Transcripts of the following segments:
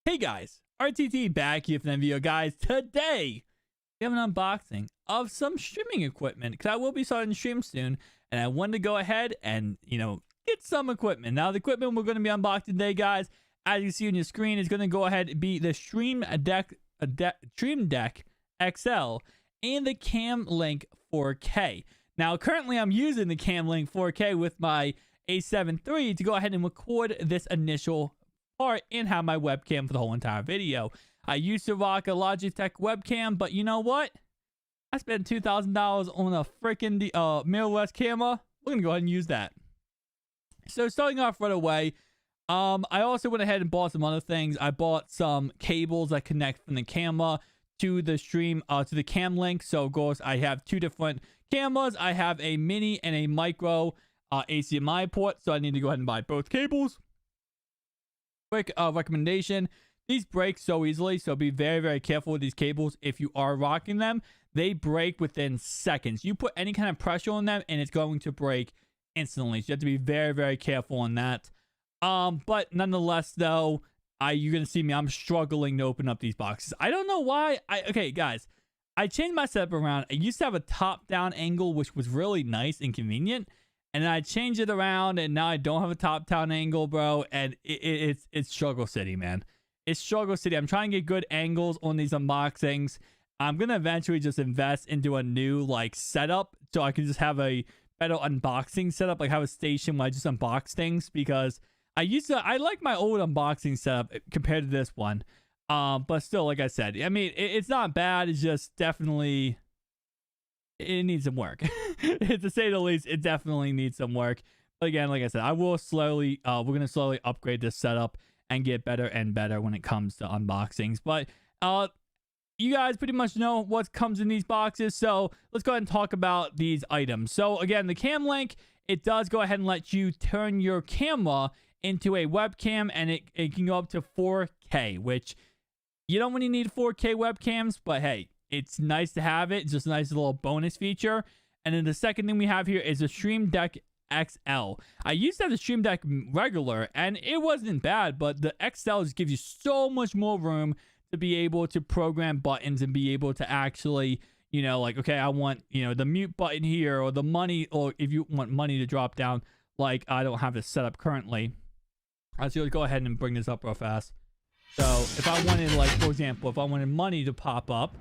Hey guys, RTT back here for the video, guys. Today, we have an unboxing of some streaming equipment because I will be starting to stream soon, and I wanted to go ahead and, get some equipment. Now, the equipment we're going to be unboxing today, guys, as you see on your screen, is going to go ahead and be the Stream Deck XL and the Cam Link 4K. Now, currently, I'm using the Cam Link 4K with my A7 III to go ahead and record this initial part and have my webcam for the whole entire video. I used to rock a Logitech webcam, but you know what? I spent $2,000 on a freaking mirrorless camera. We're gonna go ahead and use that. So starting off right away, I also went ahead and bought some other things. I bought some cables that connect from the camera to the stream, to the Cam Link. So of course, I have two different cameras. I have a mini and a micro HDMI port, so I need to go ahead and buy both cables. Quick recommendation: these break so easily, so be very, very careful with these cables. If you are rocking them, they break within seconds. You put any kind of pressure on them and it's going to break instantly, so you have to be very, very careful on that. But nonetheless, though, you're gonna see me, I'm struggling to open up these boxes. I don't know why. Okay, guys, I changed my setup around. I used to have a top-down angle, which was really nice and convenient, and then I changed it around, and now I don't have a top-down angle, bro. And it's struggle city, man. It's struggle city. I'm trying to get good angles on these unboxings. I'm gonna eventually just invest into a new setup so I can just have a better unboxing setup, have a station where I just unbox things, because I like my old unboxing setup compared to this one. But still, like I said, I mean, it's not bad. It's just definitely, it needs some work. To say the least, it definitely needs some work. But again, like I said, I will slowly, we're going to slowly upgrade this setup and get better and better when it comes to unboxings. But you guys pretty much know what comes in these boxes, so let's go ahead and talk about these items. So again, the Cam Link, it does go ahead and let you turn your camera into a webcam, and it can go up to 4K, which you don't really need 4K webcams, but hey, it's nice to have it. It's just a nice little bonus feature. And then the second thing we have here is the Stream Deck XL. I used to have the Stream Deck regular, and it wasn't bad, but the XL just gives you so much more room to be able to program buttons and be able to actually, okay, I want, the mute button here, or the money, or if you want money to drop down, I don't have this set up currently. So let's go ahead and bring this up real fast. So if I wanted, for example, if I wanted money to pop up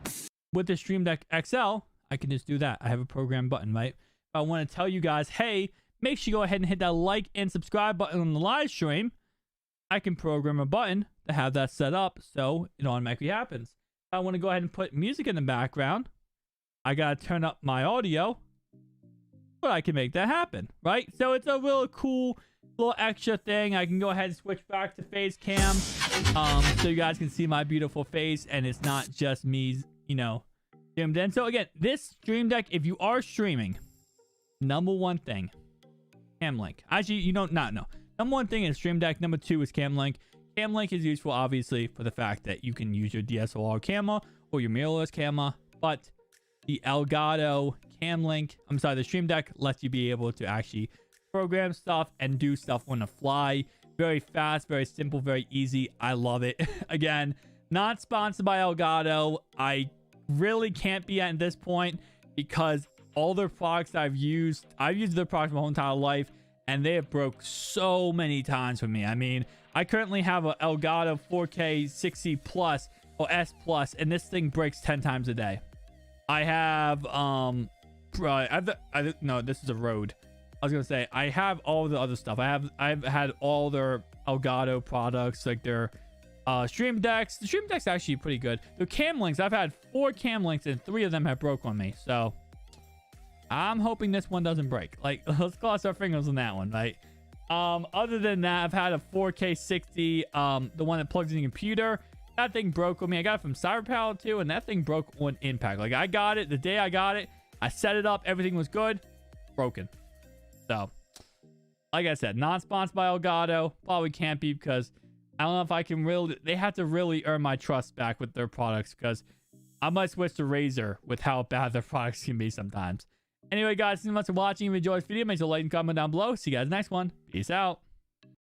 with the Stream Deck XL, I can just do that. I have a program button, right? If I want to tell you guys, hey, make sure you go ahead and hit that like and subscribe button on the live stream, I can program a button to have that set up so it automatically happens. If I want to go ahead and put music in the background, I got to turn up my audio, but I can make that happen, right? So it's a real cool little extra thing. I can go ahead and switch back to face cam, so you guys can see my beautiful face, and it's not just me, zoomed in. So again, this Stream Deck, if you are streaming, number one thing, Cam Link. Actually, you don't not know. Number one thing is Stream Deck. Number two is Cam Link. Cam Link is useful, obviously, for the fact that you can use your DSLR camera or your mirrorless camera, but the Elgato Cam Link, the Stream Deck lets you be able to actually program stuff and do stuff on the fly. Very fast, very simple, very easy. I love it. Again, not sponsored by Elgato. I really can't be at this point, because all their products I've used their products my whole entire life, and they have broke so many times for me. I mean, I currently have an Elgato 4K 60 Plus or S Plus, and this thing breaks 10 times a day. I have no, this is a Rode. I was gonna say I have all the other stuff. I've had all their Elgato products, like their Stream Decks. The Stream Deck's actually pretty good. The Cam Links, I've had 4 Cam Links, and 3 of them have broke on me. So I'm hoping this one doesn't break. Let's cross our fingers on that one, right? Other than that, I've had a 4K 60, the one that plugs in your computer. That thing broke on me. I got it from CyberPower too, and that thing broke on impact. I got it the day I got it. I set it up, everything was good. Broken. So, like I said, not sponsored by Elgato. Probably can't be, because I don't know if I can really. They have to really earn my trust back with their products, because I might switch to Razer with how bad their products can be sometimes. Anyway, guys, thanks so much for watching. If you enjoyed this video, make sure to like and comment down below. See you guys next one. Peace out.